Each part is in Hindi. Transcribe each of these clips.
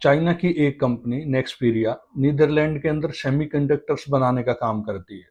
चाइना की एक कंपनी नेक्सपीरिया नीदरलैंड के अंदर सेमीकंडक्टर्स बनाने का काम करती है।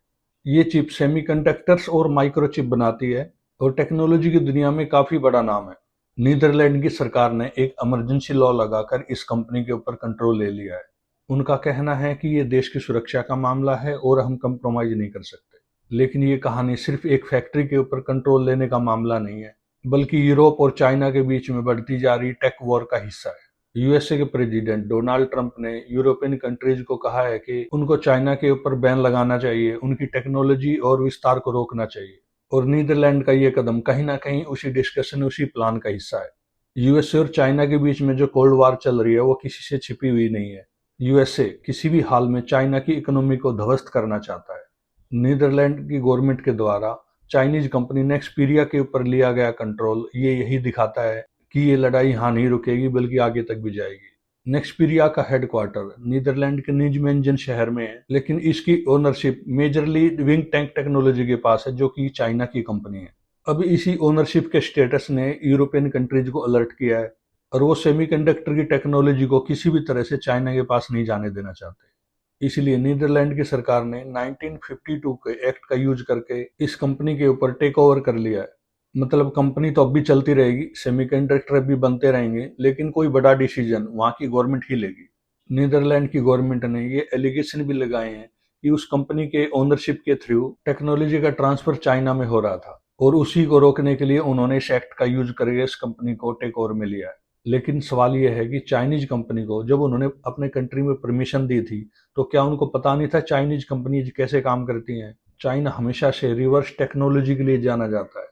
ये चिप सेमीकंडक्टर्स और माइक्रोचिप बनाती है और टेक्नोलॉजी की दुनिया में काफी बड़ा नाम है। नीदरलैंड की सरकार ने एक इमरजेंसी लॉ लगाकर इस कंपनी के ऊपर कंट्रोल ले लिया है। उनका कहना है कि ये देश की सुरक्षा का मामला है और हम कंप्रोमाइज नहीं कर सकते। लेकिन ये कहानी सिर्फ एक फैक्ट्री के ऊपर कंट्रोल लेने का मामला नहीं है, बल्कि यूरोप और चाइना के बीच में बढ़ती जा रही टेक वॉर का हिस्सा है। यूएसए के प्रेसिडेंट डोनाल्ड ट्रंप ने यूरोपियन कंट्रीज को कहा है कि उनको चाइना के ऊपर बैन लगाना चाहिए, उनकी टेक्नोलॉजी और विस्तार को रोकना चाहिए। और नीदरलैंड का ये कदम कहीं ना कहीं उसी डिस्कशन, उसी प्लान का हिस्सा है। यूएसए और चाइना के बीच में जो कोल्ड वार चल रही है वो किसी से छिपी हुई नहीं है। यूएसए किसी भी हाल में चाइना की इकोनॉमी को ध्वस्त करना चाहता है। नीदरलैंड की गवर्नमेंट के द्वारा चाइनीज कंपनी नेक्सपीरिया के ऊपर लिया गया कंट्रोल ये यही दिखाता है कि ये लड़ाई यहाँ नहीं रुकेगी, बल्कि आगे तक भी जाएगी। नेक्सपीरिया का हेडक्वार्टर नीदरलैंड के निजमेंजन शहर में है, लेकिन इसकी ownership majorly wing tank technology के पास है, जो कि चाइना की कंपनी है। अभी इसी ओनरशिप के स्टेटस ने यूरोपियन कंट्रीज को अलर्ट किया है और वो सेमीकंडक्टर की टेक्नोलॉजी को किसी भी तरह से चाइना के पास नहीं जाने देना चाहते। इसलिए नीदरलैंड की सरकार ने 1952 के एक्ट का यूज करके इस कंपनी के ऊपर टेक ओवर कर लिया है। मतलब कंपनी तो अब भी चलती रहेगी, सेमीकंडक्टर भी बनते रहेंगे, लेकिन कोई बड़ा डिसीजन वहां की गवर्नमेंट ही लेगी। नीदरलैंड की गवर्नमेंट ने ये एलिगेशन भी लगाए हैं कि उस कंपनी के ओनरशिप के थ्रू टेक्नोलॉजी का ट्रांसफर चाइना में हो रहा था और उसी को रोकने के लिए उन्होंने इस एक्ट का यूज करके इस कंपनी को टेक ओवर में लिया है। लेकिन सवाल यह है कि चाइनीज कंपनी को जब उन्होंने अपने कंट्री में परमिशन दी थी, तो क्या उनको पता नहीं था चाइनीज कंपनीज कैसे काम करती हैं? चाइना हमेशा से रिवर्स टेक्नोलॉजी के लिए जाना जाता है,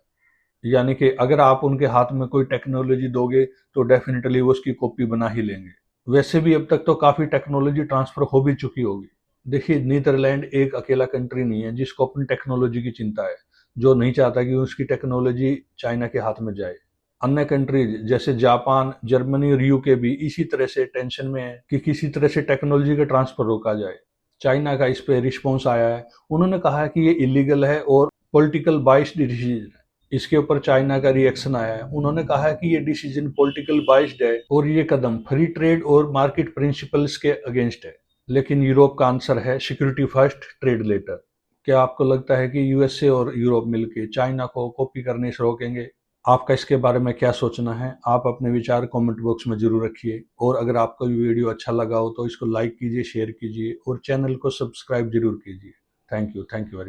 यानी कि अगर आप उनके हाथ में कोई टेक्नोलॉजी दोगे तो डेफिनेटली वो उसकी कॉपी बना ही लेंगे। वैसे भी अब तक तो काफी टेक्नोलॉजी ट्रांसफर हो भी चुकी होगी। देखिए, नीदरलैंड एक अकेला कंट्री नहीं है जिसको अपनी टेक्नोलॉजी की चिंता है, जो नहीं चाहता कि उसकी टेक्नोलॉजी चाइना के हाथ में जाए। अन्य कंट्रीज जैसे जापान, जर्मनी और यूके भी इसी तरह से टेंशन में है कि किसी तरह से टेक्नोलॉजी का ट्रांसफर रोका जाए। चाइना का इस पे रिस्पॉन्स आया है। उन्होंने कहा है कि ये इलीगल है और पॉलिटिकल बाइस्ड डिसीजन है। इसके ऊपर चाइना का रिएक्शन आया है। उन्होंने कहा है कि ये डिसीजन पॉलिटिकल बाइस्ड है और ये कदम फ्री ट्रेड और मार्केट प्रिंसिपल्स के अगेंस्ट है। लेकिन यूरोप का आंसर है सिक्योरिटी फर्स्ट, ट्रेड लेटर। क्या आपको लगता है कि यूएसए और यूरोप मिलकर चाइना को कॉपी करने से रोकेंगे? आपका इसके बारे में क्या सोचना है? आप अपने विचार कमेंट बॉक्स में जरूर रखिए। और अगर आपको ये वीडियो अच्छा लगा हो तो इसको लाइक कीजिए, शेयर कीजिए और चैनल को सब्सक्राइब जरूर कीजिए। Thank you very